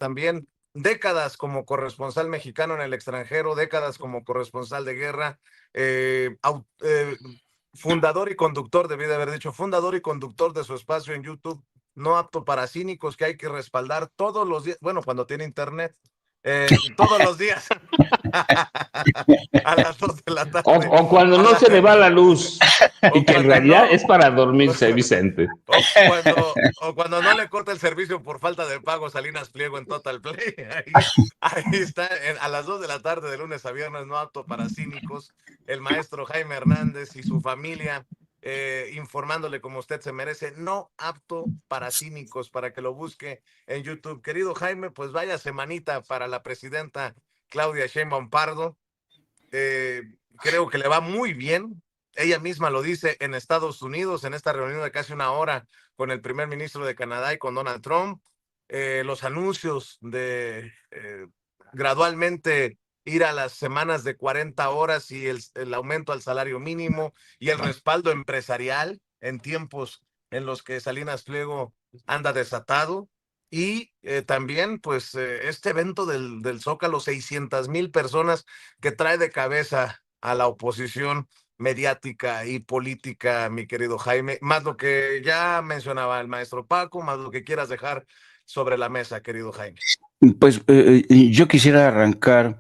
también décadas como corresponsal mexicano en el extranjero, décadas como corresponsal de guerra, eh, fundador y conductor, debí de haber dicho, fundador y conductor de su espacio en YouTube, No Apto para Cínicos, que hay que respaldar todos los días, bueno, cuando tiene internet, todos los días a las 2 de la tarde. O cuando no se le va la luz y O que en cuando realidad no, es para dormirse, Vicente. o cuando no le corta el servicio por falta de pago Salinas Pliego en Total Play. Ahí está, a las 2 de la tarde de lunes a viernes, No Apto para Cínicos, el maestro Jaime Hernández y su familia, informándole como usted se merece, No Apto para Cínicos, para que lo busque en YouTube. Querido Jaime, pues vaya semanita para la presidenta Claudia Sheinbaum Pardo. Creo que le va muy bien. Ella misma lo dice en Estados Unidos, en esta reunión de casi una hora con el primer ministro de Canadá y con Donald Trump. Los anuncios de gradualmente ir a las semanas de 40 horas y el aumento al salario mínimo y el respaldo empresarial en tiempos en los que Salinas Pliego anda desatado. Y también, pues, este evento del Zócalo, 600,000 personas que trae de cabeza a la oposición mediática y política, mi querido Jaime, más lo que ya mencionaba el maestro Paco, más lo que quieras dejar sobre la mesa, querido Jaime. Pues yo quisiera arrancar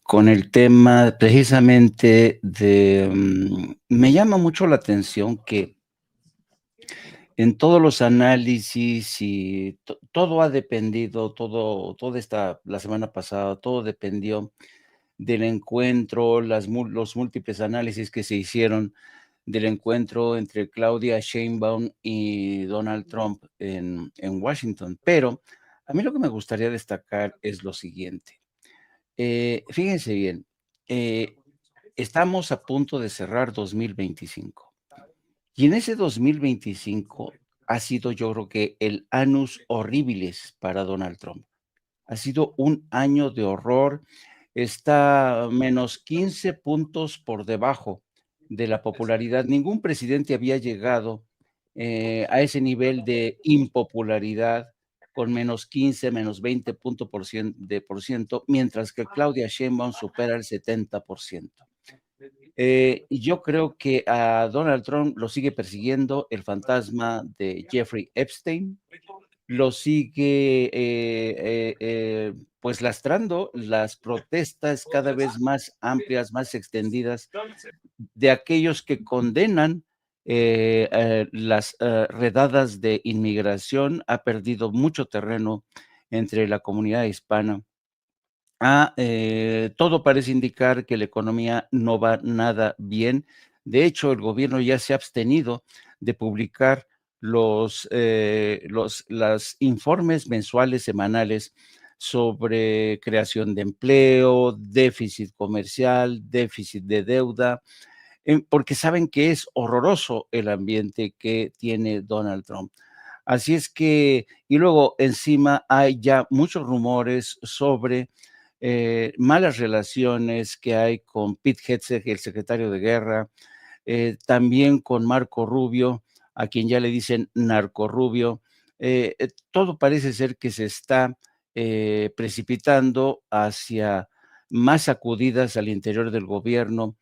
con el tema precisamente me llama mucho la atención que en todos los análisis y todo ha dependido, la semana pasada, todo dependió del encuentro, los múltiples análisis que se hicieron del encuentro entre Claudia Sheinbaum y Donald Trump en Washington. Pero a mí lo que me gustaría destacar es lo siguiente. Fíjense bien, estamos a punto de cerrar 2025. Y en ese 2025 ha sido, yo creo que el annus horribilis para Donald Trump. Ha sido un año de horror. Está menos 15 puntos por debajo de la popularidad. Ningún presidente había llegado a ese nivel de impopularidad con menos 15, menos 20 puntos por ciento, mientras que Claudia Sheinbaum supera el 70%. Y yo creo que a Donald Trump lo sigue persiguiendo el fantasma de Jeffrey Epstein, lo sigue pues lastrando las protestas cada vez más amplias, más extendidas de aquellos que condenan las redadas de inmigración. Ha perdido mucho terreno entre la comunidad hispana. Todo parece indicar que la economía no va nada bien. De hecho, el gobierno ya se ha abstenido de publicar los informes mensuales, semanales sobre creación de empleo, déficit comercial, déficit de deuda, porque saben que es horroroso el ambiente que tiene Donald Trump. Así es que, y luego encima hay ya muchos rumores sobre malas relaciones que hay con Pete Hegseth, el secretario de Guerra, también con Marco Rubio, a quien ya le dicen Narco Rubio. Todo parece ser que se está precipitando hacia más sacudidas al interior del gobierno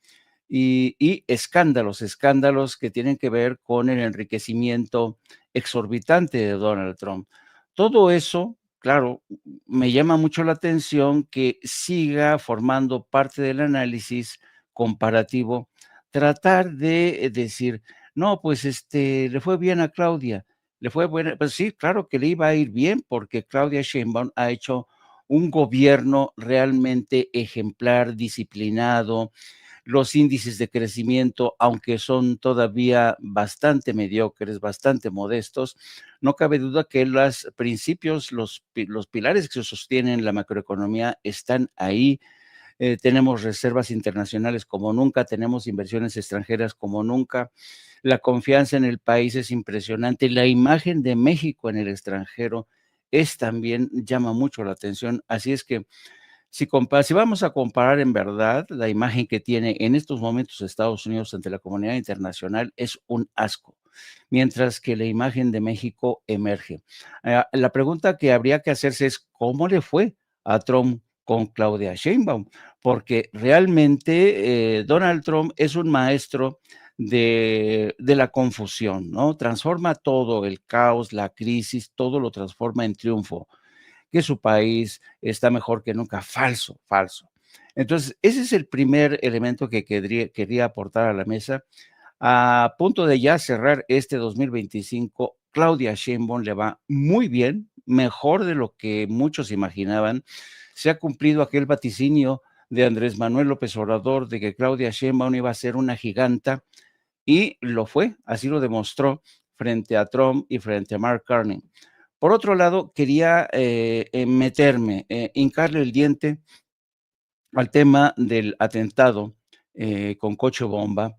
y escándalos que tienen que ver con el enriquecimiento exorbitante de Donald Trump. Todo eso, claro, me llama mucho la atención que siga formando parte del análisis comparativo, tratar de decir, no, pues le fue bien a Claudia, le fue buena, pues sí, claro que le iba a ir bien porque Claudia Sheinbaum ha hecho un gobierno realmente ejemplar, disciplinado. Los índices de crecimiento, aunque son todavía bastante mediocres, bastante modestos, no cabe duda que los principios, los pilares que sostienen la macroeconomía están ahí. Tenemos reservas internacionales como nunca, tenemos inversiones extranjeras como nunca. La confianza en el país es impresionante. La imagen de México en el extranjero también llama mucho la atención. Así es que si vamos a comparar en verdad, la imagen que tiene en estos momentos Estados Unidos ante la comunidad internacional es un asco. mientras que la imagen de México emerge. La pregunta que habría que hacerse es, ¿cómo le fue a Trump con Claudia Sheinbaum? Porque realmente Donald Trump es un maestro de la confusión, ¿no? Transforma todo, el caos, la crisis, todo lo transforma en triunfo, que su país está mejor que nunca. Falso, falso. Entonces, ese es el primer elemento que quería aportar a la mesa. A punto de ya cerrar este 2025, Claudia Sheinbaum le va muy bien, mejor de lo que muchos imaginaban. Se ha cumplido aquel vaticinio de Andrés Manuel López Obrador de que Claudia Sheinbaum iba a ser una giganta, y lo fue, así lo demostró frente a Trump y frente a Mark Carney. Por otro lado, quería hincarle el diente al tema del atentado con coche bomba.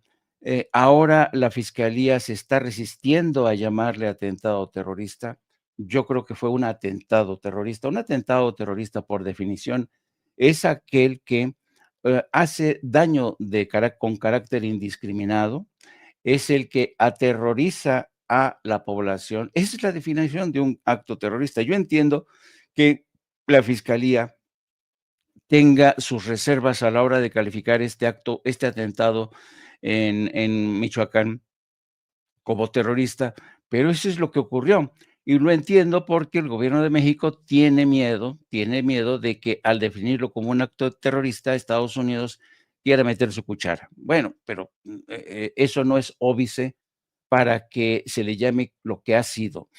Ahora la fiscalía se está resistiendo a llamarle atentado terrorista. Yo creo que fue un atentado terrorista. Un atentado terrorista, por definición, es aquel que hace daño con carácter indiscriminado, es el que aterroriza a la población. Esa es la definición de un acto terrorista. Yo entiendo que la fiscalía tenga sus reservas a la hora de calificar este acto, este atentado en Michoacán como terrorista, pero eso es lo que ocurrió. Y lo entiendo porque el gobierno de México tiene miedo de que al definirlo como un acto terrorista, Estados Unidos quiera meter su cuchara. Bueno, pero eso no es óbice para que se le llame lo que ha sido.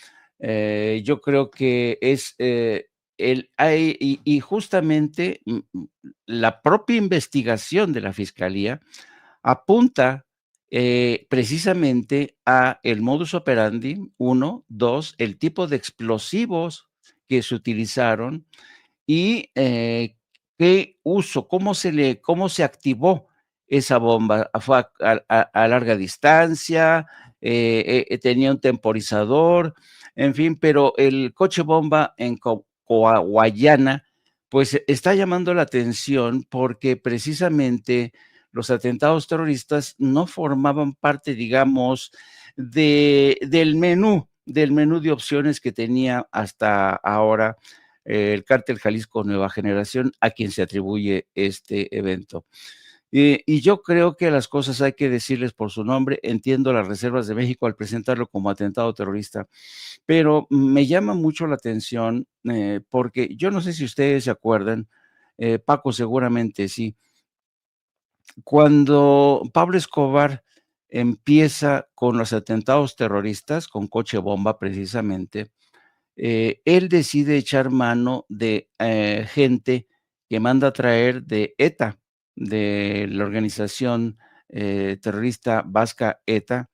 Yo creo que es y justamente la propia investigación de la fiscalía apunta precisamente a el modus operandi, uno, dos, el tipo de explosivos que se utilizaron y qué uso, cómo se activó esa bomba. ¿Fue a larga distancia? ¿Tenía un temporizador? En fin, pero el coche bomba en Coahuayana, pues está llamando la atención porque precisamente los atentados terroristas no formaban parte, digamos, del menú de opciones que tenía hasta ahora el Cártel Jalisco Nueva Generación, a quien se atribuye este evento. Y yo creo que las cosas hay que decirles por su nombre. Entiendo las reservas de México al presentarlo como atentado terrorista, pero me llama mucho la atención porque yo no sé si ustedes se acuerdan, Paco seguramente sí, cuando Pablo Escobar empieza con los atentados terroristas, con coche bomba precisamente, él decide echar mano de gente que manda a traer de ETA, de la organización terrorista vasca ETA,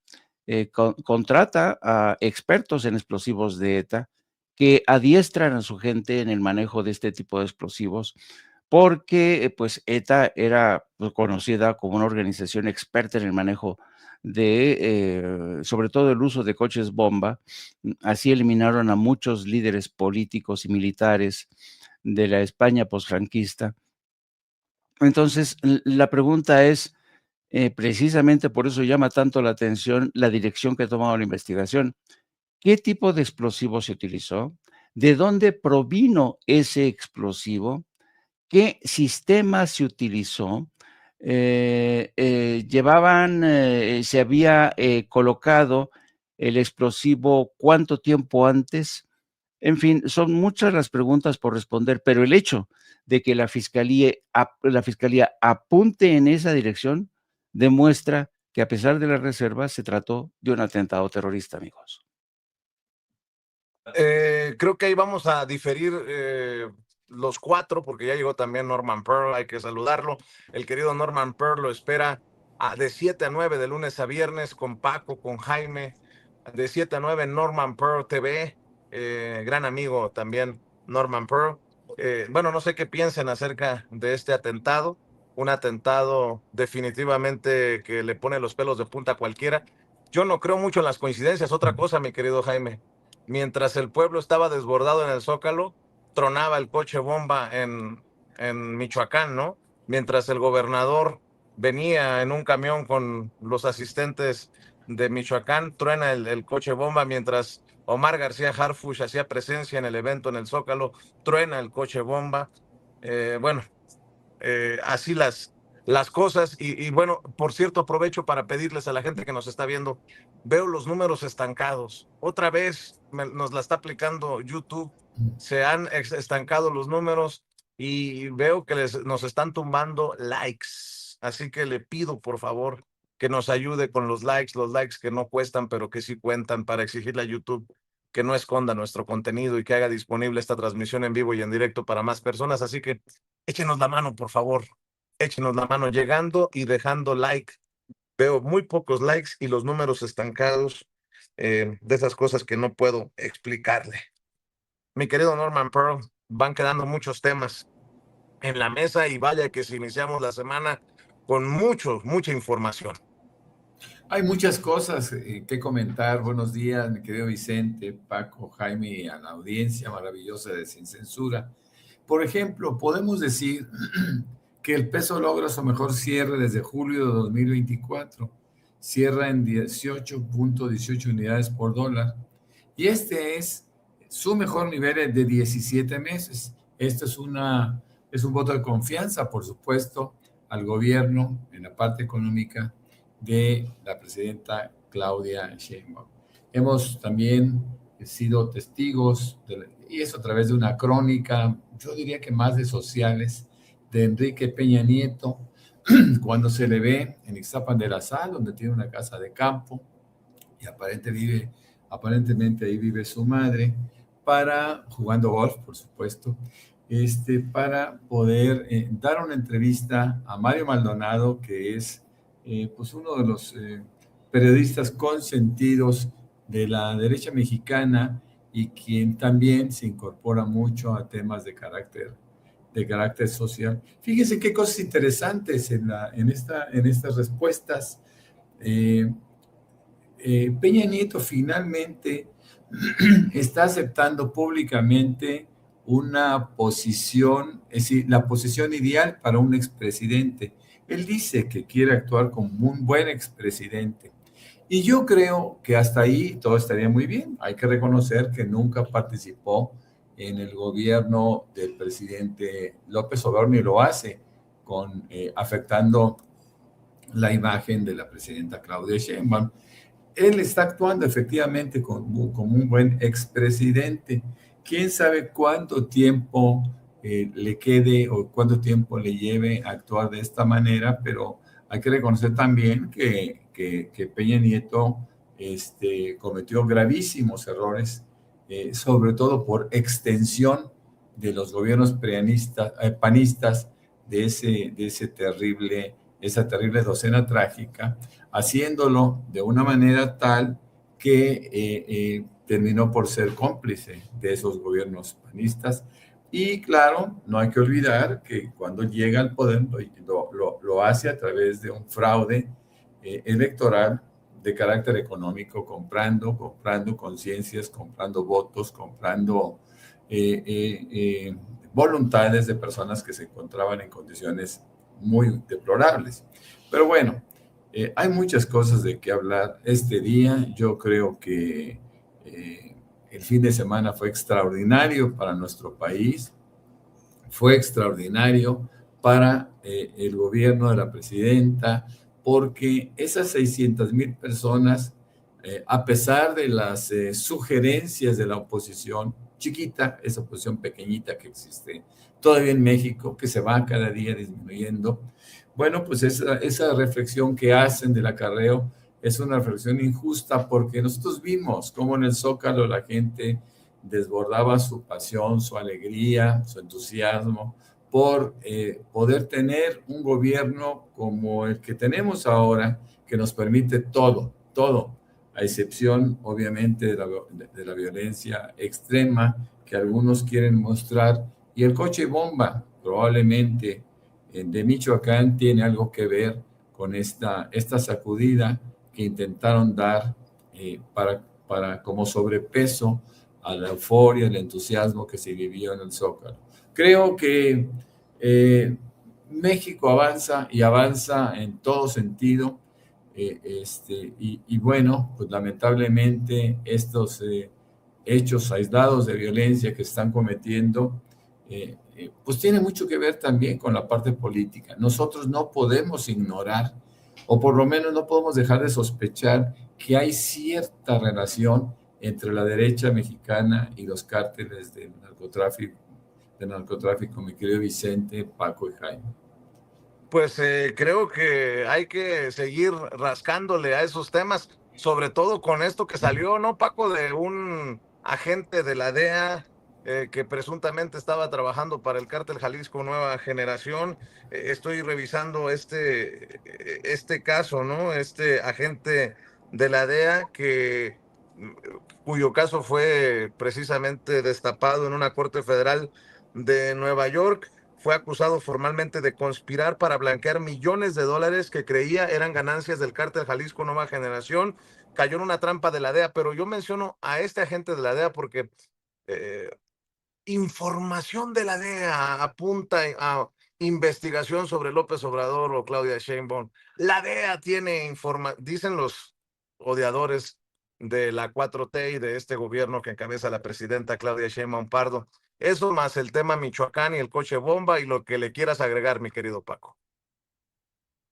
contrata a expertos en explosivos de ETA que adiestran a su gente en el manejo de este tipo de explosivos, porque pues ETA era pues, conocida como una organización experta en el manejo sobre todo el uso de coches bomba. Así eliminaron a muchos líderes políticos y militares de la España posfranquista. Entonces, la pregunta es, precisamente por eso llama tanto la atención la dirección que ha tomado la investigación. ¿Qué tipo de explosivo se utilizó? ¿De dónde provino ese explosivo? ¿Qué sistema se utilizó? Se había colocado el explosivo cuánto tiempo antes. En fin, son muchas las preguntas por responder, pero el hecho de que la fiscalía apunte en esa dirección demuestra que a pesar de las reservas se trató de un atentado terrorista, amigos. Creo que ahí vamos a diferir los cuatro, porque ya llegó también Norman Pearl, hay que saludarlo. El querido Norman Pearl lo espera de 7 a 9 de lunes a viernes con Paco, con Jaime, de 7 a 9 Norman Pearl TV, gran amigo también Norman Pearl. Bueno, no sé qué piensen acerca de este atentado, un atentado definitivamente que le pone los pelos de punta a cualquiera. Yo no creo mucho en las coincidencias. Otra cosa, mi querido Jaime, mientras el pueblo estaba desbordado en el Zócalo, tronaba el coche bomba en Michoacán, ¿no? Mientras el gobernador venía en un camión con los asistentes de Michoacán, truena el coche bomba, mientras Omar García Harfuch hacía presencia en el evento en el Zócalo, truena el coche bomba. Bueno, así las cosas. Y bueno, por cierto, aprovecho para pedirles a la gente que nos está viendo, veo los números estancados. Otra vez nos la está aplicando YouTube, se han estancado los números y veo que nos están tumbando likes. Así que le pido, por favor, que nos ayude con los likes que no cuestan, pero que sí cuentan, para exigirle a YouTube que no esconda nuestro contenido y que haga disponible esta transmisión en vivo y en directo para más personas. Así que échenos la mano, por favor. Échenos la mano llegando y dejando like. Veo muy pocos likes y los números estancados, de esas cosas que no puedo explicarle. Mi querido Norman Pearl, van quedando muchos temas en la mesa y vaya que si iniciamos la semana con mucha información. Hay muchas cosas que comentar. Buenos días, mi querido Vicente, Paco, Jaime y a la audiencia maravillosa de Sin Censura. Por ejemplo, podemos decir que el peso logra su mejor cierre desde julio de 2024. Cierra en 18.18 unidades por dólar. Y este es su mejor nivel de 17 meses. Esto es un voto de confianza, por supuesto, al gobierno en la parte económica de la presidenta Claudia Sheinbaum. Hemos también sido testigos, y eso a través de una crónica, yo diría que más de sociales, de Enrique Peña Nieto, cuando se le ve en Ixtapan de la Sal, donde tiene una casa de campo, y aparentemente ahí vive su madre, jugando golf, por supuesto, para poder dar una entrevista a Mario Maldonado, que es pues uno de los periodistas consentidos de la derecha mexicana y quien también se incorpora mucho a temas de carácter social. Fíjense qué cosas interesantes en estas respuestas. Peña Nieto finalmente está aceptando públicamente una posición, es decir, la posición ideal para un expresidente. Él dice que quiere actuar como un buen expresidente. Y yo creo que hasta ahí todo estaría muy bien. Hay que reconocer que nunca participó en el gobierno del presidente López Obrador, ni lo hace, afectando la imagen de la presidenta Claudia Sheinbaum. Él está actuando efectivamente como un buen expresidente. ¿Quién sabe cuánto tiempo le quede o cuánto tiempo le lleve a actuar de esta manera? Pero hay que reconocer también que Peña Nieto cometió gravísimos errores, sobre todo por extensión de los gobiernos panistas de esa terrible docena trágica, haciéndolo de una manera tal que terminó por ser cómplice de esos gobiernos panistas. Y claro, no hay que olvidar que cuando llega al poder lo hace a través de un fraude electoral de carácter económico, comprando conciencias, comprando votos, comprando voluntades de personas que se encontraban en condiciones muy deplorables. Pero bueno, hay muchas cosas de qué hablar este día. Yo creo que el fin de semana fue extraordinario para nuestro país, fue extraordinario para el gobierno de la presidenta, porque esas 600,000 personas, a pesar de las sugerencias de la oposición chiquita, esa oposición pequeñita que existe todavía en México, que se va cada día disminuyendo, bueno, pues esa reflexión que hacen del acarreo es una reflexión injusta, porque nosotros vimos cómo en el Zócalo la gente desbordaba su pasión, su alegría, su entusiasmo por poder tener un gobierno como el que tenemos ahora, que nos permite todo, a excepción obviamente de la violencia extrema que algunos quieren mostrar. Y el coche bomba probablemente de Michoacán tiene algo que ver con esta sacudida que intentaron dar para como sobrepeso a la euforia, el entusiasmo que se vivió en el Zócalo. Creo que México avanza y avanza en todo sentido. Y bueno, pues lamentablemente estos hechos aislados de violencia que están cometiendo, pues tiene mucho que ver también con la parte política. Nosotros no podemos ignorar, o por lo menos no podemos dejar de sospechar que hay cierta relación entre la derecha mexicana y los cárteles del narcotráfico, mi querido Vicente, Paco y Jaime. Pues creo que hay que seguir rascándole a esos temas, sobre todo con esto que salió, ¿no, Paco? De un agente de la DEA que presuntamente estaba trabajando para el cártel Jalisco Nueva Generación. Estoy revisando este caso, ¿no? Este agente de la DEA cuyo caso fue precisamente destapado en una corte federal de Nueva York. Fue acusado formalmente de conspirar para blanquear millones de dólares que creía eran ganancias del cártel Jalisco Nueva Generación. Cayó en una trampa de la DEA, pero yo menciono a este agente de la DEA porque eh, información de la DEA apunta a investigación sobre López Obrador o Claudia Sheinbaum. La DEA tiene dicen los odiadores de la 4T y de este gobierno que encabeza la presidenta Claudia Sheinbaum Pardo. Eso más el tema Michoacán y el coche bomba y lo que le quieras agregar, mi querido Paco.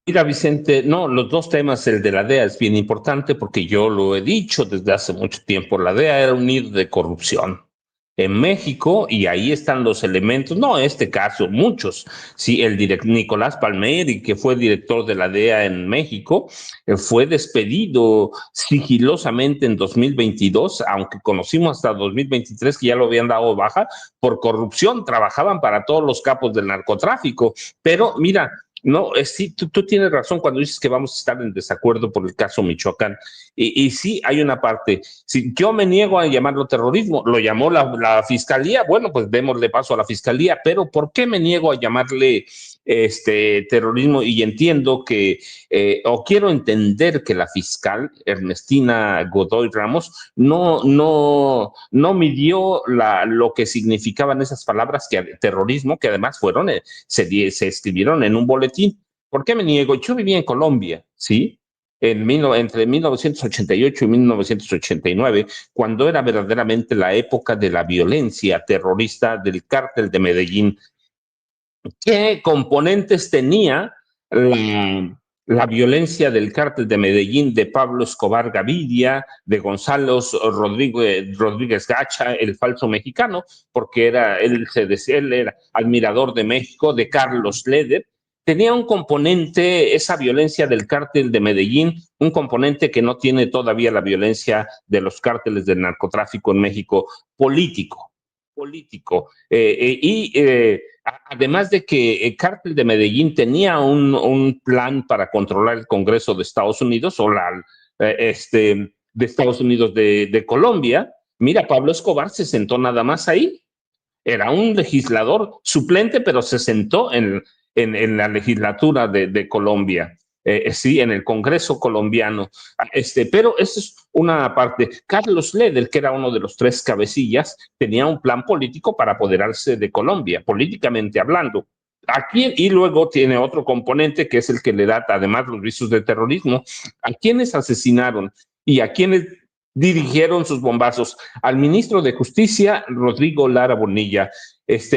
Mira, Vicente, no, los dos temas, el de la DEA es bien importante porque yo lo he dicho desde hace mucho tiempo, la DEA era un nido de corrupción en México y ahí están los elementos, no este caso, muchos, sí, Nicolás Palmieri, que fue director de la DEA en México, fue despedido sigilosamente en 2022, aunque conocimos hasta 2023 que ya lo habían dado baja por corrupción, trabajaban para todos los capos del narcotráfico, pero mira, no, sí, tú tienes razón cuando dices que vamos a estar en desacuerdo por el caso Michoacán. Y sí, hay una parte. Si yo me niego a llamarlo terrorismo, lo llamó la fiscalía, bueno, pues démosle paso a la fiscalía, pero ¿por qué me niego a llamarle terrorismo? Y entiendo que, o quiero entender que la fiscal Ernestina Godoy Ramos no midió lo que significaban esas palabras que terrorismo, que además fueron, se escribieron en un boletín. ¿Por qué me niego? Yo viví en Colombia, ¿sí? Entre 1988 y 1989, cuando era verdaderamente la época de la violencia terrorista del cártel de Medellín. ¿Qué componentes tenía la violencia del cártel de Medellín, de Pablo Escobar Gaviria, de Gonzalo Rodríguez Gacha, el falso mexicano, porque él era admirador de México, de Carlos Leder? Tenía un componente, esa violencia del cártel de Medellín, un componente que no tiene todavía la violencia de los cárteles del narcotráfico en México, político. Además de que el cártel de Medellín tenía un plan para controlar el Congreso de Estados Unidos o de Estados Unidos de Colombia, mira, Pablo Escobar se sentó nada más ahí. Era un legislador suplente, pero se sentó en la legislatura de Colombia. Sí, en el Congreso colombiano. Pero eso es una parte. Carlos Leder, que era uno de los tres cabecillas, tenía un plan político para apoderarse de Colombia, políticamente hablando. Aquí, y luego tiene otro componente que es el que le da además los visos de terrorismo. ¿A quiénes asesinaron y a quiénes dirigieron sus bombazos? Al ministro de Justicia, Rodrigo Lara Bonilla,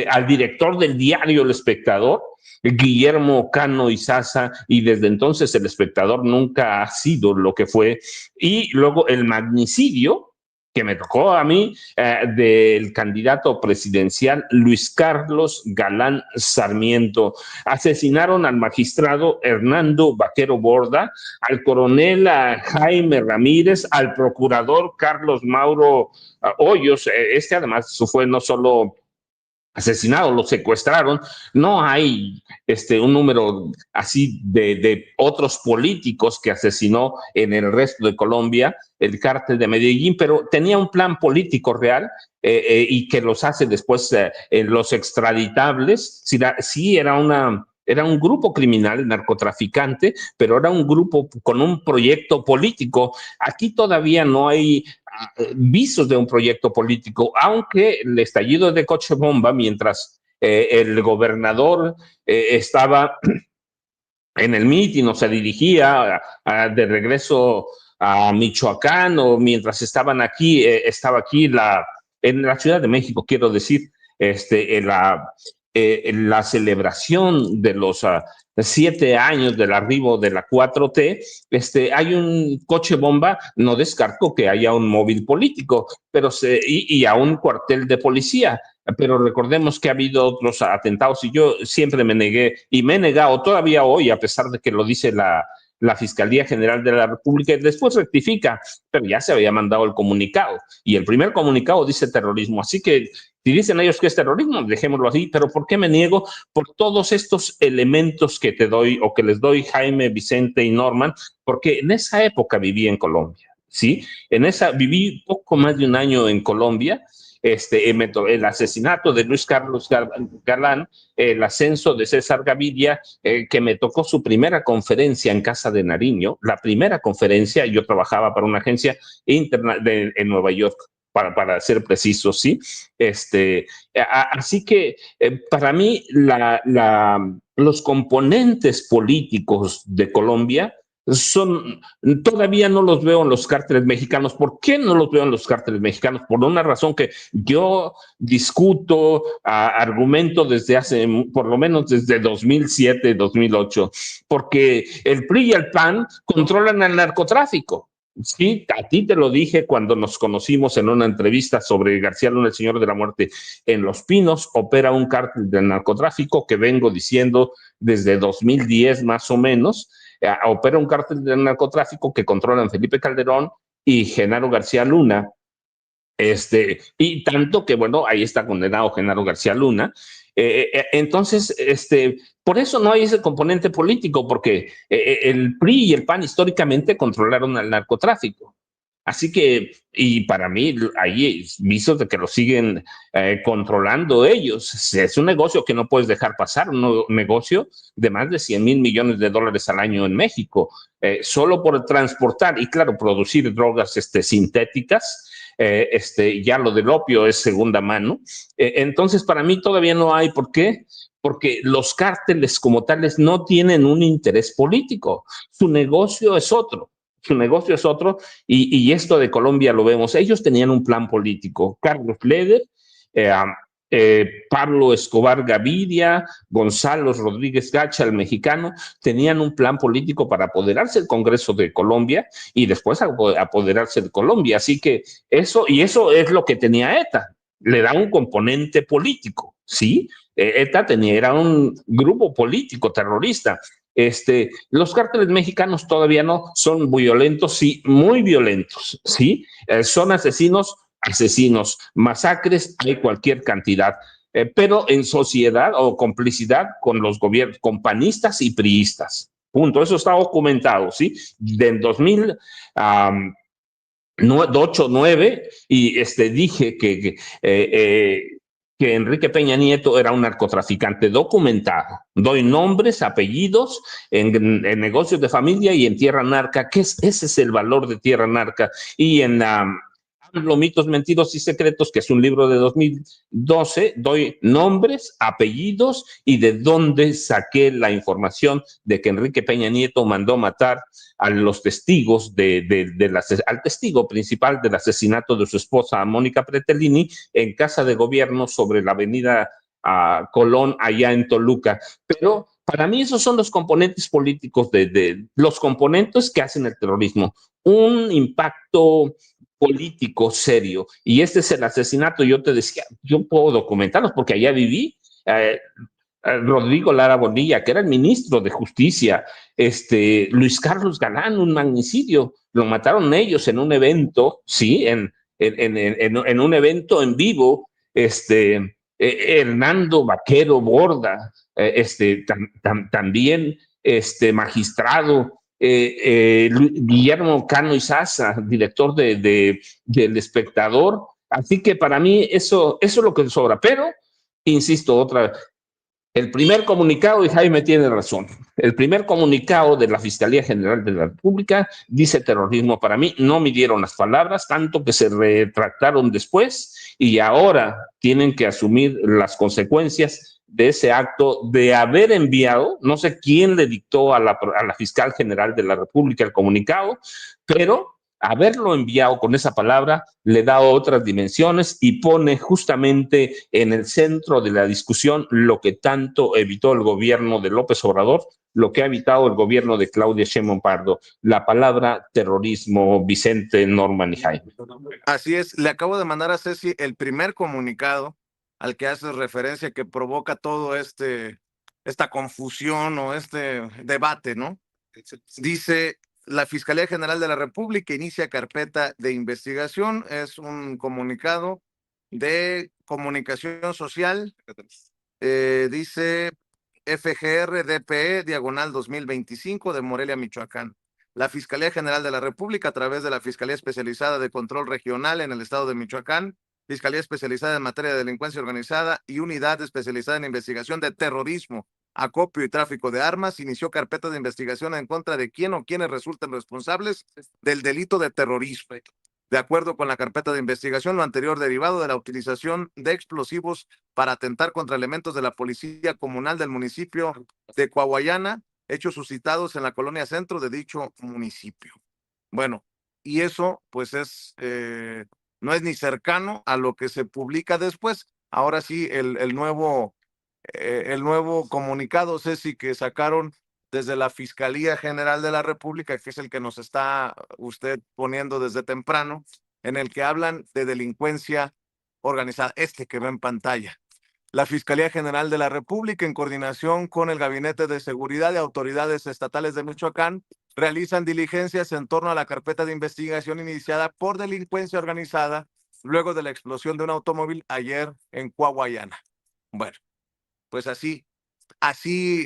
al director del diario El Espectador, Guillermo Cano Izaza, y desde entonces El Espectador nunca ha sido lo que fue. Y luego el magnicidio que me tocó a mí, del candidato presidencial Luis Carlos Galán Sarmiento. Asesinaron al magistrado Hernando Vaquero Borda, al coronel Jaime Ramírez, al procurador Carlos Mauro Hoyos. Además fue no solo asesinado, lo secuestraron. No hay un número así de otros políticos que asesinó en el resto de Colombia el cártel de Medellín, pero tenía un plan político real y que los hace después los extraditables. Sí, era un grupo criminal, narcotraficante, pero era un grupo con un proyecto político. Aquí todavía no hay visos de un proyecto político, aunque el estallido de coche bomba, mientras el gobernador estaba en el mitin o se dirigía de regreso a Michoacán o mientras estaban aquí, estaba aquí en la Ciudad de México, quiero decir, en la celebración de los 7 años del arribo de la 4T, hay un coche bomba, no descarto que haya un móvil político, pero y a un cuartel de policía. Pero recordemos que ha habido otros atentados y yo siempre me negué y me he negado todavía hoy, a pesar de que lo dice la Fiscalía General de la República y después rectifica, pero ya se había mandado el comunicado y el primer comunicado dice terrorismo. Así que si dicen ellos que es terrorismo, dejémoslo así, pero ¿por qué me niego? Por todos estos elementos que te doy o que les doy Jaime, Vicente y Norman, porque en esa época viví en Colombia, ¿sí? Viví poco más de un año en Colombia. El asesinato de Luis Carlos Galán, el ascenso de César Gaviria, que me tocó su primera conferencia en Casa de Nariño, la primera conferencia, yo trabajaba para una agencia interna en Nueva York, para ser precisos, ¿sí? Así que para mí los componentes políticos de Colombia todavía no los veo en los cárteles mexicanos. ¿Por qué no los veo en los cárteles mexicanos? Por una razón que yo discuto, argumento desde por lo menos desde 2007, 2008, porque el PRI y el PAN controlan el narcotráfico. Sí, a ti te lo dije cuando nos conocimos en una entrevista sobre García Luna, el Señor de la Muerte. En Los Pinos opera un cártel del narcotráfico que vengo diciendo desde 2010 más o menos. Opera un cártel del narcotráfico que controlan Felipe Calderón y Genaro García Luna. Y tanto que, bueno, ahí está condenado Genaro García Luna. Entonces, por eso no hay ese componente político, porque el PRI y el PAN históricamente controlaron al narcotráfico. Así que, y para mí, hay visos de que lo siguen controlando ellos. Es un negocio que no puedes dejar pasar, un negocio de más de 100,000 millones de dólares al año en México, solo por transportar y, claro, producir drogas sintéticas. Ya lo del opio es segunda mano. Entonces, para mí todavía no hay. ¿Por qué? Porque los cárteles como tales no tienen un interés político. Su negocio es otro. Su negocio es otro, y esto de Colombia lo vemos. Ellos tenían un plan político. Carlos Leder, Pablo Escobar Gaviria, Gonzalo Rodríguez Gacha, el mexicano, tenían un plan político para apoderarse del Congreso de Colombia y después apoderarse de Colombia. Así que eso es lo que tenía ETA. Le da un componente político, ¿sí? ETA era un grupo político terrorista. Los cárteles mexicanos todavía no son violentos, sí, muy violentos, ¿sí? Son asesinos, masacres, hay cualquier cantidad, pero en sociedad o complicidad con los gobiernos, con panistas y priistas. Punto. Eso está documentado, ¿sí? Del 2008-9, y dije que Enrique Peña Nieto era un narcotraficante documentado. Doy nombres, apellidos en negocios de familia y en Tierra Narca, ese es el valor de Tierra Narca. Y en Los mitos, mentiros y secretos, que es un libro de 2012, doy nombres, apellidos y de dónde saqué la información de que Enrique Peña Nieto mandó matar a los testigos al testigo principal del asesinato de su esposa Mónica Pretelini en casa de gobierno sobre la avenida Colón, allá en Toluca. Pero para mí esos son los componentes políticos, los componentes que hacen el terrorismo. Un impacto político serio. Y este es el asesinato. Yo te decía, yo puedo documentarlos porque allá viví. Rodrigo Lara Bonilla, que era el ministro de Justicia, Luis Carlos Galán, un magnicidio, lo mataron ellos en un evento, sí, en un evento en vivo. Hernando Vaquero Borda, también magistrado. Guillermo Cano Izaza, director del Espectador. Así que para mí eso es lo que sobra. Pero, insisto, el primer comunicado, y Jaime tiene razón, el primer comunicado de la Fiscalía General de la República dice terrorismo. Para mí no midieron las palabras, tanto que se retractaron después y ahora tienen que asumir las consecuencias de ese acto de haber enviado, no sé quién le dictó a la fiscal general de la República el comunicado, pero haberlo enviado con esa palabra le da otras dimensiones y pone justamente en el centro de la discusión lo que tanto evitó el gobierno de López Obrador, lo que ha evitado el gobierno de Claudia Sheinbaum Pardo, la palabra terrorismo, Vicente, Norman y Jaime. Así es, le acabo de mandar a Ceci el primer comunicado al que haces referencia, que provoca todo esta confusión o este debate, ¿no? Dice: la Fiscalía General de la República inicia carpeta de investigación. Es un comunicado de comunicación social. Dice FGR DPE diagonal 2025 de Morelia, Michoacán. La Fiscalía General de la República, a través de la Fiscalía Especializada de Control Regional en el estado de Michoacán, Fiscalía Especializada en Materia de Delincuencia Organizada y Unidad Especializada en Investigación de Terrorismo, Acopio y Tráfico de Armas, inició carpeta de investigación en contra de quien o quienes resulten responsables del delito de terrorismo. De acuerdo con la carpeta de investigación, lo anterior derivado de la utilización de explosivos para atentar contra elementos de la Policía Comunal del municipio de Coahuayana, hechos suscitados en la colonia centro de dicho municipio. Bueno, y eso pues no es ni cercano a lo que se publica después. Ahora sí, el nuevo comunicado, Ceci, que sacaron desde la Fiscalía General de la República, que es el que nos está usted poniendo desde temprano, en el que hablan de delincuencia organizada, que ve en pantalla. La Fiscalía General de la República, en coordinación con el Gabinete de Seguridad y autoridades estatales de Michoacán, realizan diligencias en torno a la carpeta de investigación iniciada por delincuencia organizada luego de la explosión de un automóvil ayer en Coahuayana. Bueno, pues así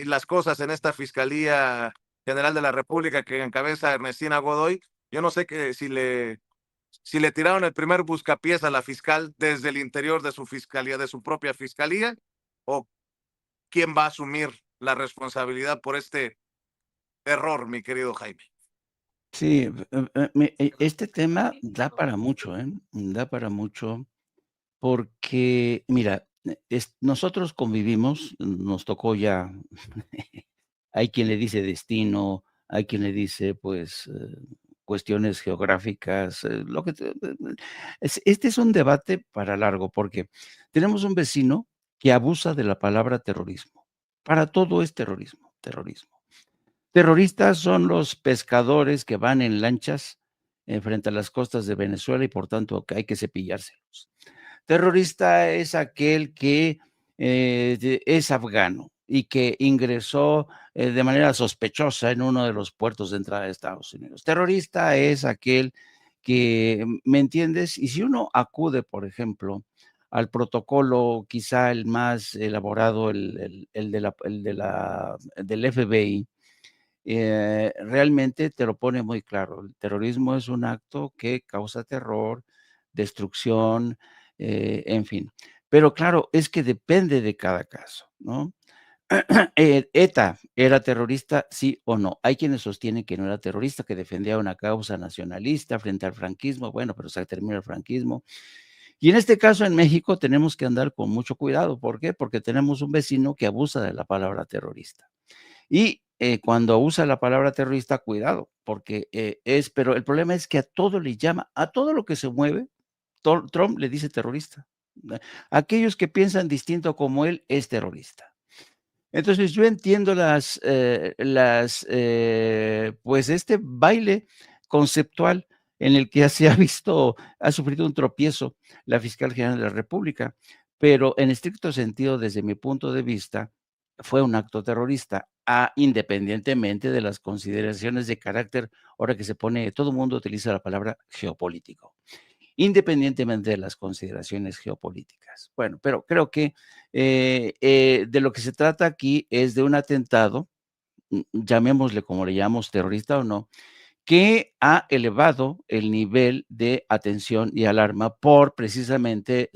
las cosas en esta Fiscalía General de la República que encabeza Ernestina Godoy. Yo no sé si le tiraron el primer buscapiés a la fiscal desde el interior de su fiscalía, de su propia fiscalía, o quién va a asumir la responsabilidad por este error, mi querido Jaime. Sí, este tema da para mucho, da para mucho, porque, mira, nosotros convivimos, nos tocó ya, hay quien le dice destino, hay quien le dice, pues, cuestiones geográficas, este es un debate para largo, porque tenemos un vecino que abusa de la palabra terrorismo. Para todo es terrorismo, terrorismo. Terroristas son los pescadores que van en lanchas frente a las costas de Venezuela y por tanto que hay que cepillárselos. Terrorista es aquel que es afgano y que ingresó de manera sospechosa en uno de los puertos de entrada de Estados Unidos. Terrorista es aquel que, ¿me entiendes? Y si uno acude, por ejemplo, al protocolo quizá el más elaborado, el del FBI, realmente te lo pone muy claro. El terrorismo es un acto que causa terror, destrucción, en fin. Pero claro, es que depende de cada caso, ¿no? ETA era terrorista, sí o no. Hay quienes sostienen que no era terrorista, que defendía una causa nacionalista frente al franquismo. Bueno, pero se termina el franquismo. Y en este caso en México tenemos que andar con mucho cuidado. ¿Por qué? Porque tenemos un vecino que abusa de la palabra terrorista. Y cuando usa la palabra terrorista, cuidado, porque pero el problema es que a todo le llama, a todo lo que se mueve, Trump le dice terrorista. Aquellos que piensan distinto como él es terrorista. Entonces yo entiendo pues este baile conceptual en el que se ha visto, ha sufrido un tropiezo la fiscal general de la República, pero en estricto sentido, desde mi punto de vista, fue un acto terrorista, independientemente de las consideraciones de carácter, ahora que todo el mundo utiliza la palabra geopolítico, independientemente de las consideraciones geopolíticas. Bueno, pero creo que de lo que se trata aquí es de un atentado, llamémosle como le llamamos, terrorista o no, que ha elevado el nivel de atención y alarma por precisamente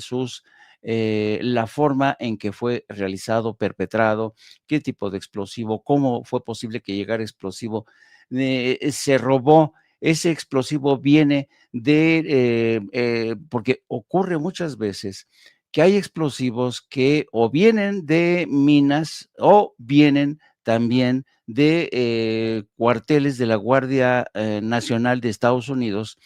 la forma en que fue realizado, perpetrado, qué tipo de explosivo, cómo fue posible que llegara explosivo, se robó, ese explosivo viene porque ocurre muchas veces que hay explosivos que o vienen de minas o vienen también de cuarteles de la Guardia Nacional de Estados Unidos.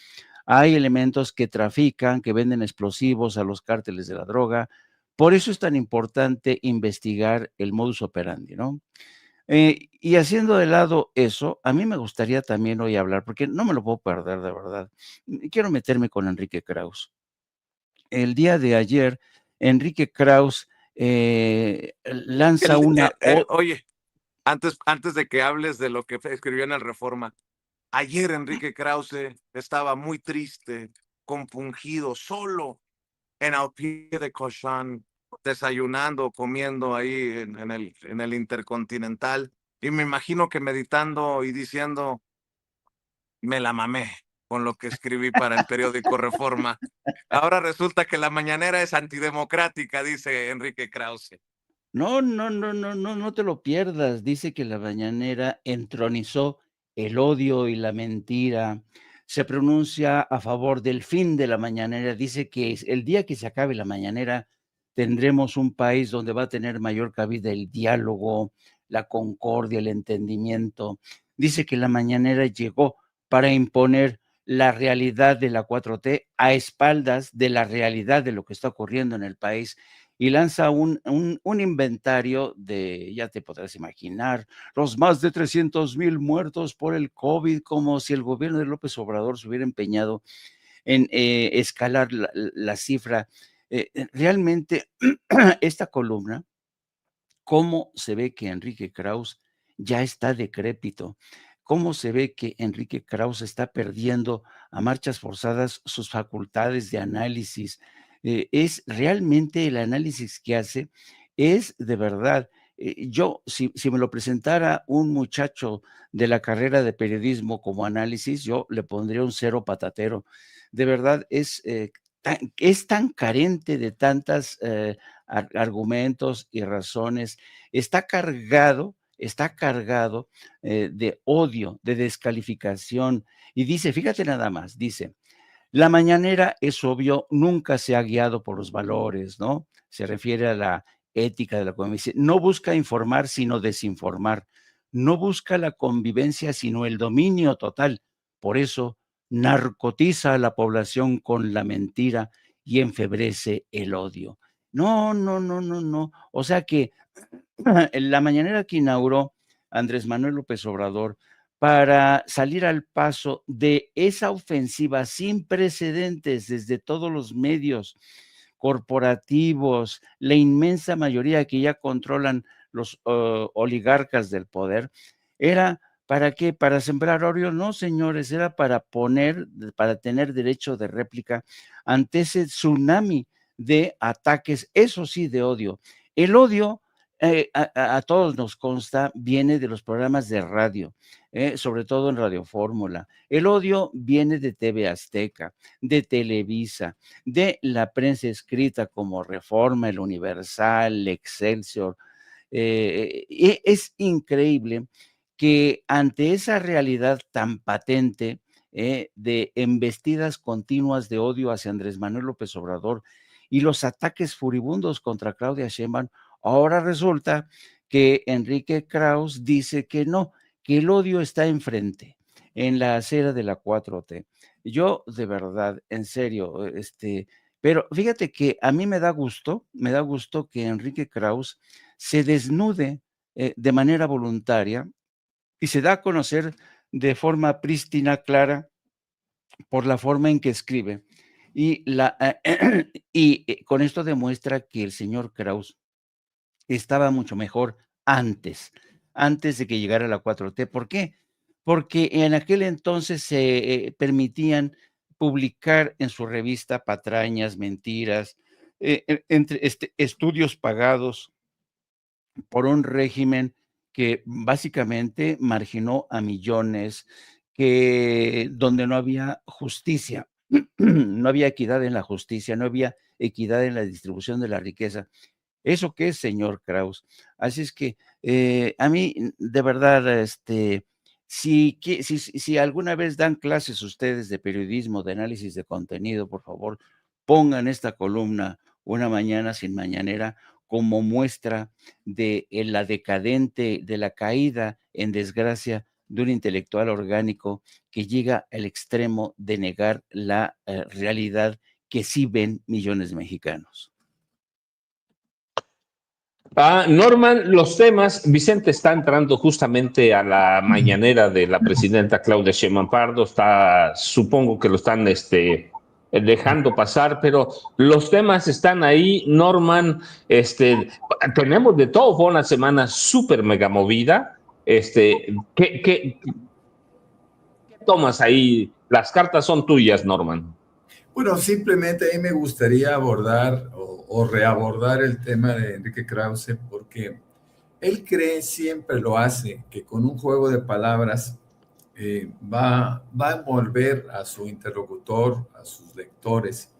Hay elementos que trafican, que venden explosivos a los cárteles de la droga. Por eso es tan importante investigar el modus operandi, ¿no? Y haciendo de lado eso, a mí me gustaría también hoy hablar, porque no me lo puedo perder de verdad. Quiero meterme con Enrique Krauss. El día de ayer, Enrique Krauss lanza una... Oye, antes de que hables de lo que escribió en el Reforma, ayer Enrique Krause estaba muy triste, compungido, solo en al pie de Cochán, desayunando, comiendo ahí en el Intercontinental, y me imagino que meditando y diciendo, me la mamé con lo que escribí para el periódico Reforma. Ahora resulta que la mañanera es antidemocrática, dice Enrique Krause. No, no, no, no, no, no te lo pierdas. Dice que la mañanera entronizó el odio y la mentira. Se pronuncia a favor del fin de la mañanera. Dice que el día que se acabe la mañanera tendremos un país donde va a tener mayor cabida el diálogo, la concordia, el entendimiento. Dice que la mañanera llegó para imponer la realidad de la 4T a espaldas de la realidad de lo que está ocurriendo en el país y lanza un inventario de, ya te podrás imaginar, los más de 300,000 muertos por el COVID, como si el gobierno de López Obrador se hubiera empeñado en escalar la cifra. Realmente, esta columna, cómo se ve que Enrique Krauss ya está decrépito, cómo se ve que Enrique Krauss está perdiendo a marchas forzadas sus facultades de análisis. Es realmente el análisis que hace, es de verdad. Yo, si me lo presentara un muchacho de la carrera de periodismo como análisis, yo le pondría un cero patatero. De verdad, es tan carente de tantas argumentos y razones, está cargado de odio, de descalificación. Y dice, fíjate nada más, dice, la mañanera es obvio, nunca se ha guiado por los valores, ¿no? Se refiere a la ética de la convivencia. No busca informar, sino desinformar. No busca la convivencia, sino el dominio total. Por eso narcotiza a la población con la mentira y enfebrece el odio. No, no, no, no, no. O sea que en la mañanera que inauguró Andrés Manuel López Obrador para salir al paso de esa ofensiva sin precedentes desde todos los medios corporativos, la inmensa mayoría que ya controlan los oligarcas del poder, era ¿para qué? ¿Para sembrar odio? No, señores, era para tener derecho de réplica ante ese tsunami de ataques, eso sí, de odio. El odio a todos nos consta, viene de los programas de radio, sobre todo en Radio Fórmula. El odio viene de TV Azteca, de Televisa, de la prensa escrita como Reforma, El Universal, Excelsior. Es increíble que ante esa realidad tan patente de embestidas continuas de odio hacia Andrés Manuel López Obrador y los ataques furibundos contra Claudia Sheinbaum, ahora resulta que Enrique Krauss dice que no, que el odio está enfrente, en la acera de la 4T. Yo, de verdad, en serio, pero fíjate que a mí me da gusto que Enrique Krauss se desnude de manera voluntaria y se da a conocer de forma prístina, clara, por la forma en que escribe. Con esto demuestra que el señor Krauss estaba mucho mejor antes de que llegara la 4T. ¿Por qué? Porque en aquel entonces se permitían publicar en su revista patrañas, mentiras, entre estudios pagados por un régimen que básicamente marginó a millones, donde no había justicia, no había equidad en la justicia, no había equidad en la distribución de la riqueza. ¿Eso qué es, señor Krauss? Así es que a mí, de verdad, si alguna vez dan clases ustedes de periodismo, de análisis de contenido, por favor, pongan esta columna una mañana sin mañanera como muestra de la caída en desgracia de un intelectual orgánico que llega al extremo de negar la realidad que sí ven millones de mexicanos. Norman, los temas, Vicente está entrando justamente a la mañanera de la presidenta Claudia Sheinbaum Pardo, supongo que lo están dejando pasar, pero los temas están ahí, Norman, tenemos de todo, fue una semana súper mega movida, ¿qué tomas ahí? Las cartas son tuyas, Norman. Bueno, simplemente a mí me gustaría abordar o reabordar el tema de Enrique Krause, porque él cree, siempre lo hace, que con un juego de palabras va a envolver a su interlocutor, a sus lectores,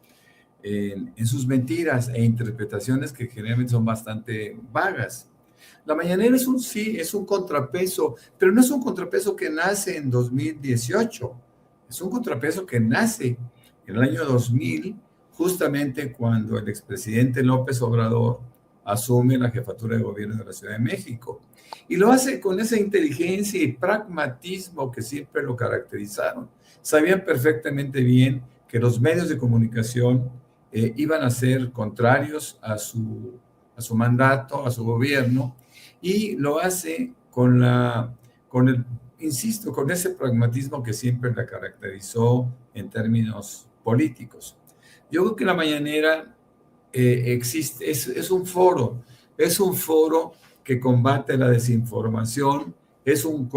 en sus mentiras e interpretaciones que generalmente son bastante vagas. La mañanera es un contrapeso, pero no es un contrapeso que nace en 2018, es un contrapeso que nace en el año 2000, justamente cuando el expresidente López Obrador asume la jefatura de gobierno de la Ciudad de México. Y lo hace con esa inteligencia y pragmatismo que siempre lo caracterizaron. Sabían perfectamente bien que los medios de comunicación iban a ser contrarios a su mandato, a su gobierno, y lo hace con ese pragmatismo que siempre la caracterizó en términos políticos. Yo creo que la mañanera existe, es un foro que combate la desinformación, es un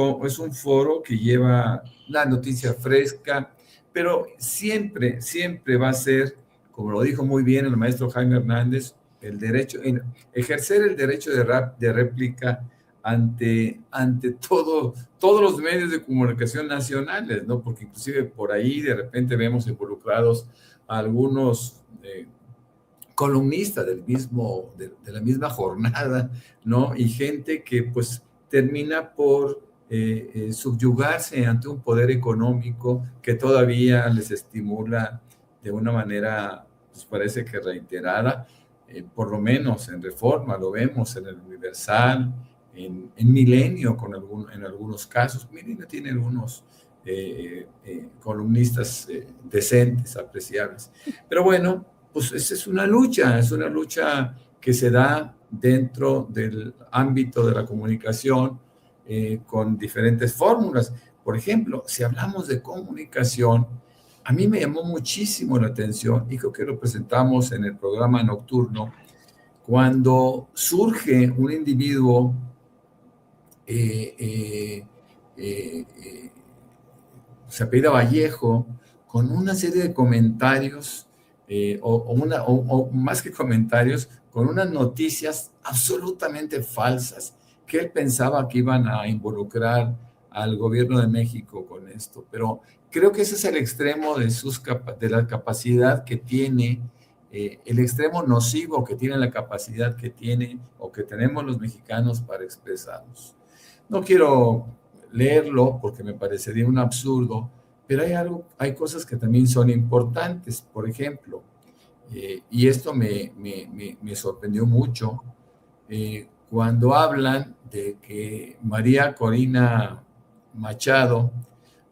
foro que lleva la noticia fresca, pero siempre va a ser, como lo dijo muy bien el maestro Jaime Hernández, ejercer el derecho de réplica ante todos los medios de comunicación nacionales, ¿no? Porque inclusive por ahí de repente vemos involucrados a algunos columnistas de la misma jornada, ¿no? Y gente que pues termina por subyugarse ante un poder económico que todavía les estimula de una manera, pues parece que reiterada, por lo menos en Reforma, lo vemos en el Universal, en Milenio en algunos casos. Milenio tiene algunos columnistas decentes, apreciables. Pero bueno, pues esa es una lucha que se da dentro del ámbito de la comunicación con diferentes fórmulas. Por ejemplo, si hablamos de comunicación, a mí me llamó muchísimo la atención, y creo que lo presentamos en el programa nocturno, cuando surge un individuo se apellida Vallejo, con una serie de comentarios, o más que comentarios, con unas noticias absolutamente falsas, que él pensaba que iban a involucrar al gobierno de México con esto. Pero creo que ese es el extremo de la capacidad que tiene, el extremo nocivo que tiene la capacidad que tiene o que tenemos los mexicanos para expresarnos. No quiero leerlo porque me parecería un absurdo, pero hay cosas que también son importantes. Por ejemplo, y esto me sorprendió mucho, cuando hablan de que María Corina Machado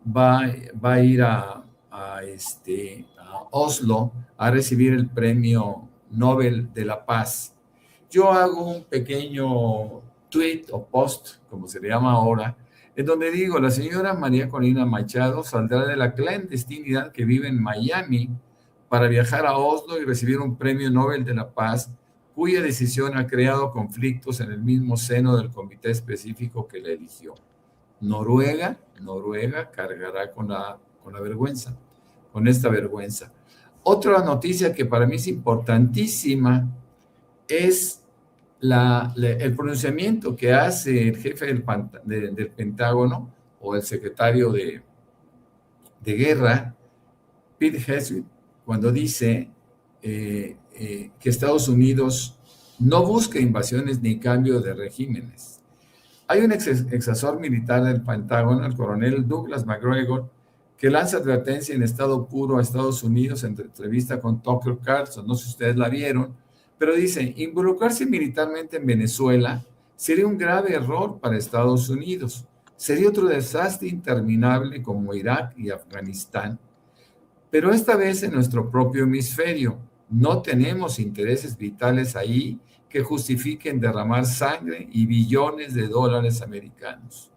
va a ir a Oslo a recibir el Premio Nobel de la Paz. Yo hago un pequeño tweet o post, como se le llama ahora, en donde digo, la señora María Corina Machado saldrá de la clandestinidad que vive en Miami para viajar a Oslo y recibir un Premio Nobel de la Paz, cuya decisión ha creado conflictos en el mismo seno del comité específico que la eligió. Noruega cargará con la vergüenza, con esta vergüenza. Otra noticia que para mí es importantísima es el pronunciamiento que hace el jefe del Pentágono o el secretario de Guerra, Pete Hegseth, cuando dice que Estados Unidos no busca invasiones ni cambio de regímenes. Hay un exasor militar del Pentágono, el coronel Douglas McGregor, que lanza advertencia en estado puro a Estados Unidos en entrevista con Tucker Carlson. No sé si ustedes la vieron, Pero dice, involucrarse militarmente en Venezuela sería un grave error para Estados Unidos. Sería otro desastre interminable como Irak y Afganistán. Pero esta vez en nuestro propio hemisferio. No tenemos intereses vitales ahí que justifiquen derramar sangre y billones de dólares americanos.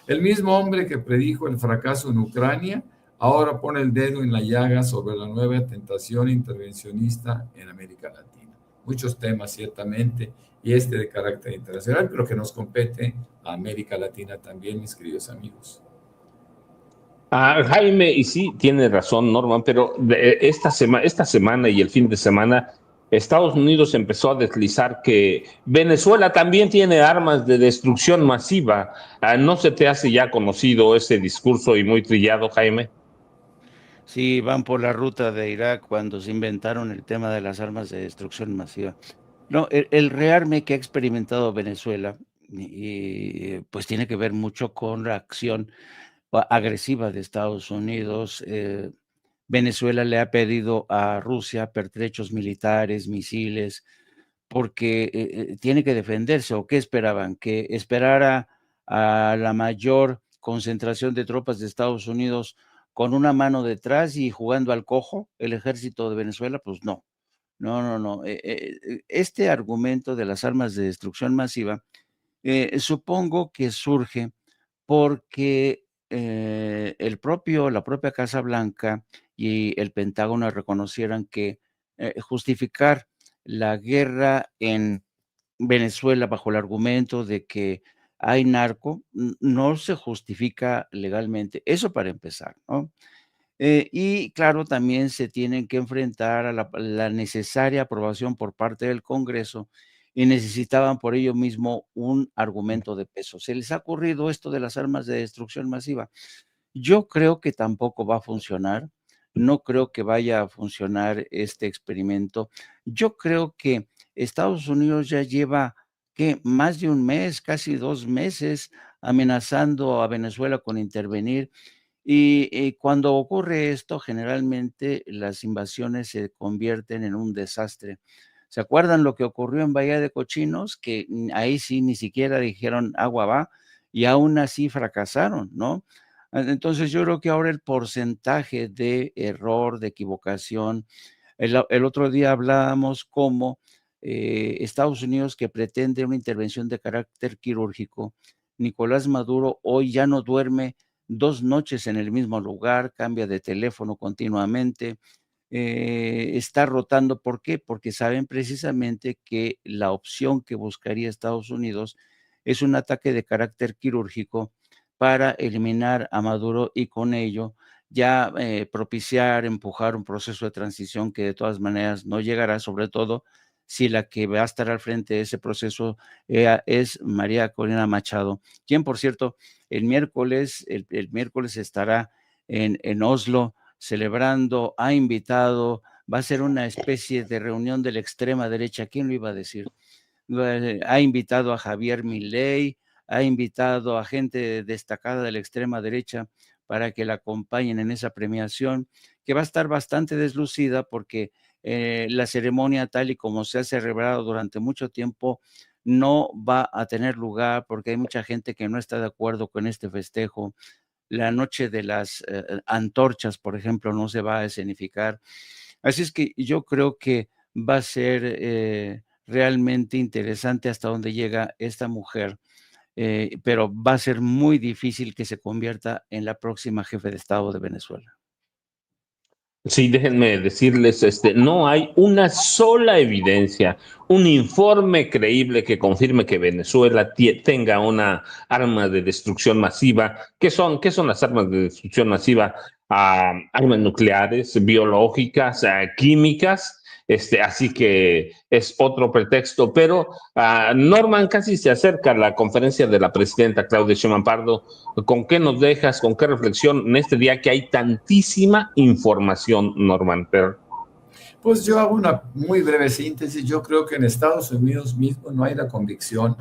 El mismo hombre que predijo el fracaso en Ucrania ahora pone el dedo en la llaga sobre la nueva tentación intervencionista en América Latina. Muchos temas, ciertamente, y este de carácter internacional, pero que nos compete a América Latina también, mis queridos amigos. Jaime, y sí, tiene razón, Norman, pero esta semana y el fin de semana, Estados Unidos empezó a deslizar que Venezuela también tiene armas de destrucción masiva. ¿No se te hace ya conocido ese discurso y muy trillado, Jaime? Sí, van por la ruta de Irak cuando se inventaron el tema de las armas de destrucción masiva. No, el rearme que ha experimentado Venezuela, pues tiene que ver mucho con la acción agresiva de Estados Unidos. Venezuela le ha pedido a Rusia pertrechos militares, misiles, porque tiene que defenderse. ¿O qué esperaban? Que esperara a la mayor concentración de tropas de Estados Unidos con una mano detrás y jugando al cojo el ejército de Venezuela. Pues no, no, no, no. Este argumento de las armas de destrucción masiva, supongo que surge porque la propia Casa Blanca y el Pentágono reconocieran que justificar la guerra en Venezuela bajo el argumento de que hay narco no se justifica legalmente. Eso para empezar, ¿no? Y claro, también se tienen que enfrentar a la necesaria aprobación por parte del Congreso y necesitaban por ello mismo un argumento de peso. Se les ha ocurrido esto de las armas de destrucción masiva. Yo creo que tampoco va a funcionar. No creo que vaya a funcionar este experimento. Yo creo que Estados Unidos ya lleva, ¿qué? Más de un mes, casi 2 meses, amenazando a Venezuela con intervenir. Y cuando ocurre esto, generalmente las invasiones se convierten en un desastre. ¿Se acuerdan lo que ocurrió en Bahía de Cochinos? Que ahí sí ni siquiera dijeron agua va y aún así fracasaron, ¿no? Entonces yo creo que ahora el porcentaje de error, de equivocación, el otro día hablábamos como Estados Unidos que pretende una intervención de carácter quirúrgico. Nicolás Maduro hoy ya no duerme 2 noches en el mismo lugar, cambia de teléfono continuamente, está rotando. ¿Por qué? Porque saben precisamente que la opción que buscaría Estados Unidos es un ataque de carácter quirúrgico para eliminar a Maduro y con ello ya propiciar, empujar un proceso de transición que de todas maneras no llegará, sobre todo si la que va a estar al frente de ese proceso es María Corina Machado, quien, por cierto, el miércoles estará en Oslo celebrando, ha invitado, va a ser una especie de reunión de la extrema derecha. ¿Quién lo iba a decir? Ha invitado a Javier Milei, ha invitado a gente destacada de la extrema derecha para que la acompañen en esa premiación, que va a estar bastante deslucida porque la ceremonia, tal y como se ha celebrado durante mucho tiempo, no va a tener lugar porque hay mucha gente que no está de acuerdo con este festejo. La noche de las antorchas, por ejemplo, no se va a escenificar. Así es que yo creo que va a ser realmente interesante hasta dónde llega esta mujer, pero va a ser muy difícil que se convierta en la próxima jefe de Estado de Venezuela. Sí, déjenme decirles, no hay una sola evidencia, un informe creíble que confirme que Venezuela tenga una arma de destrucción masiva. ¿Qué son las armas de destrucción masiva? Armas nucleares, biológicas, químicas. Así que es otro pretexto, pero Norman, casi se acerca la conferencia de la presidenta Claudia Sheinbaum Pardo. ¿Con qué nos dejas, con qué reflexión en este día que hay tantísima información, Norman? Pues yo hago una muy breve síntesis. Yo creo que en Estados Unidos mismo no hay la convicción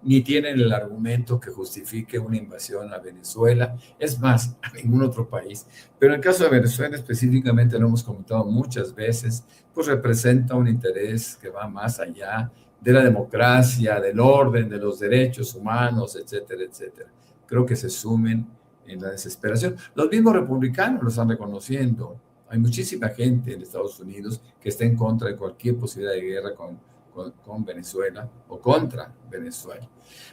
ni tienen el argumento que justifique una invasión a Venezuela, es más, a ningún otro país. Pero en el caso de Venezuela específicamente, lo hemos comentado muchas veces, pues representa un interés que va más allá de la democracia, del orden, de los derechos humanos, etcétera, etcétera. Creo que se sumen en la desesperación. Los mismos republicanos lo están reconociendo. Hay muchísima gente en Estados Unidos que está en contra de cualquier posibilidad de guerra con Venezuela o contra Venezuela.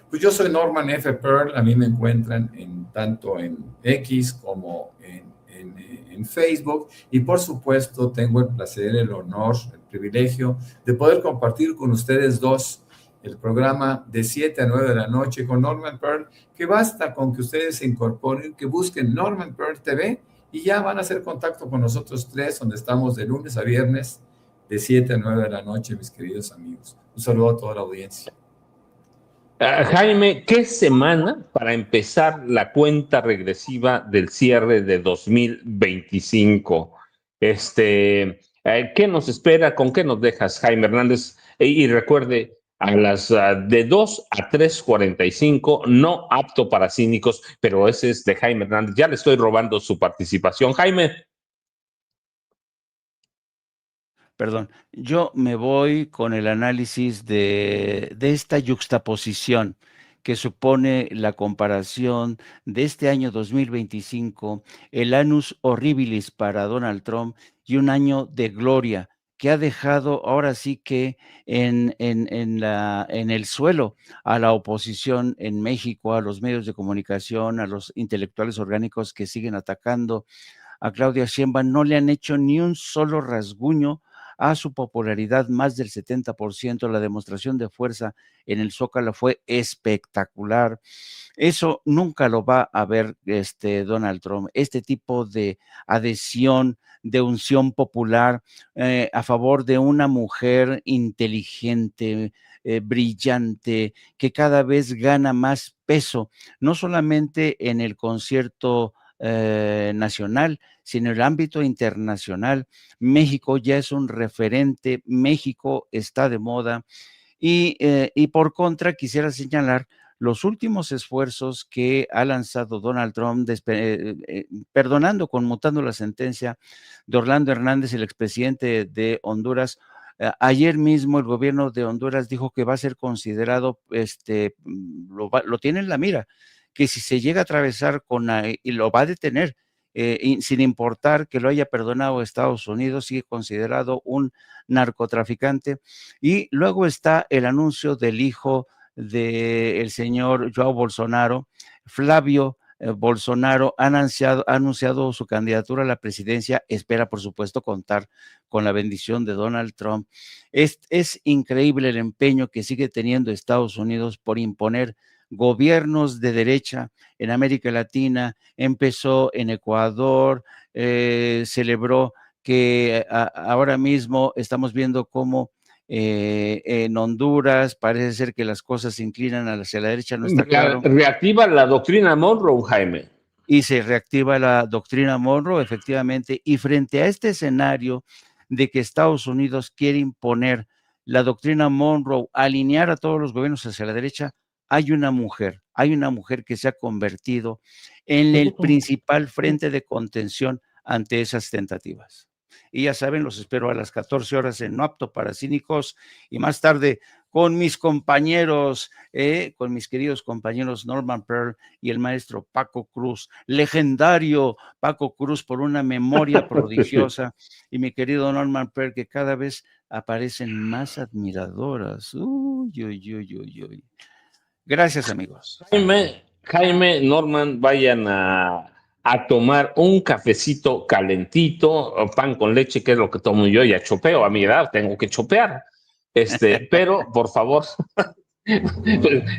Pues yo soy Norman F. Pearl, a mí me encuentran tanto en X como en Facebook, y por supuesto tengo el placer, el honor, el privilegio de poder compartir con ustedes dos el programa de 7 a 9 de la noche con Norman Pearl, que basta con que ustedes se incorporen, que busquen Norman Pearl TV y ya van a hacer contacto con nosotros tres, donde estamos de lunes a viernes de 7 a 9 de la noche, mis queridos amigos. Un saludo a toda la audiencia. Jaime, ¿qué semana para empezar la cuenta regresiva del cierre de 2025? ¿Qué nos espera? ¿Con qué nos dejas, Jaime Hernández? Y recuerde, a las de 2 a 3:45, no apto para cínicos, pero ese es de Jaime Hernández. Ya le estoy robando su participación. Jaime. Perdón, yo me voy con el análisis de esta yuxtaposición que supone la comparación de este año 2025, el annus horribilis para Donald Trump y un año de gloria que ha dejado ahora sí que en el suelo a la oposición en México, a los medios de comunicación, a los intelectuales orgánicos que siguen atacando a Claudia Sheinbaum. No le han hecho ni un solo rasguño a su popularidad, más del 70%. La demostración de fuerza en el Zócalo fue espectacular. Eso nunca lo va a ver Donald Trump. Este tipo de adhesión, de unción popular a favor de una mujer inteligente, brillante, que cada vez gana más peso, no solamente en el concierto nacional, sino en el ámbito internacional. México ya es un referente, México está de moda y por contra quisiera señalar los últimos esfuerzos que ha lanzado Donald Trump, perdonando, conmutando la sentencia de Orlando Hernández, el expresidente de Honduras. Ayer mismo el gobierno de Honduras dijo que va a ser considerado, lo tiene en la mira, que si se llega a atravesar y lo va a detener, sin importar que lo haya perdonado Estados Unidos, sigue considerado un narcotraficante. Y luego está el anuncio del hijo del señor Joao Bolsonaro, Flavio Bolsonaro, ha anunciado su candidatura a la presidencia. Espera, por supuesto, contar con la bendición de Donald Trump. Es increíble el empeño que sigue teniendo Estados Unidos por imponer gobiernos de derecha en América Latina. Empezó en Ecuador, celebró que ahora mismo estamos viendo cómo en Honduras parece ser que las cosas se inclinan hacia la derecha, no está claro. Reactiva la doctrina Monroe, Jaime. Y se reactiva la doctrina Monroe, efectivamente, y frente a este escenario de que Estados Unidos quiere imponer la doctrina Monroe, alinear a todos los gobiernos hacia la derecha, hay una mujer que se ha convertido en el principal frente de contención ante esas tentativas. Y ya saben, los espero a las 14 horas en No Apto para Cínicos, y más tarde con mis compañeros, con mis queridos compañeros Norman Pearl y el maestro Paco Cruz, legendario Paco Cruz por una memoria prodigiosa, y mi querido Norman Pearl, que cada vez aparecen más admiradoras. Uy, uy, uy, uy, uy. Gracias, amigos. Jaime, Norman, vayan a tomar un cafecito calentito, pan con leche, que es lo que tomo yo, ya chopeo, a mi edad tengo que chopear. Pero, por favor,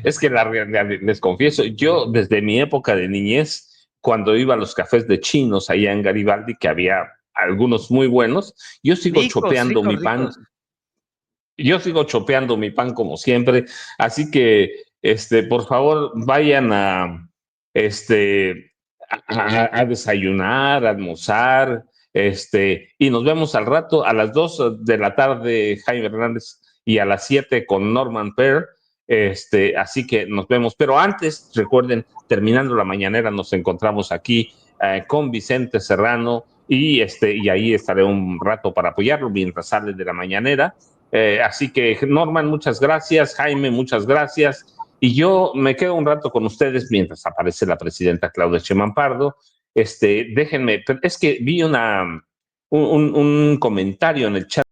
es que les confieso, yo desde mi época de niñez, cuando iba a los cafés de chinos allá en Garibaldi, que había algunos muy buenos, yo sigo chopeando mi pan. Yo sigo chopeando mi pan como siempre, así que por favor vayan a desayunar, a almorzar, y nos vemos al rato a las 2 de la tarde, Jaime Hernández, y a las 7 con Norman Pearl, Así que nos vemos. Pero antes, recuerden, terminando la mañanera, nos encontramos aquí con Vicente Serrano y ahí estaré un rato para apoyarlo mientras sale de la mañanera. Así que, Norman, muchas gracias. Jaime, muchas gracias. Y yo me quedo un rato con ustedes mientras aparece la presidenta Claudia Sheinbaum Pardo. Déjenme, es que vi un comentario en el chat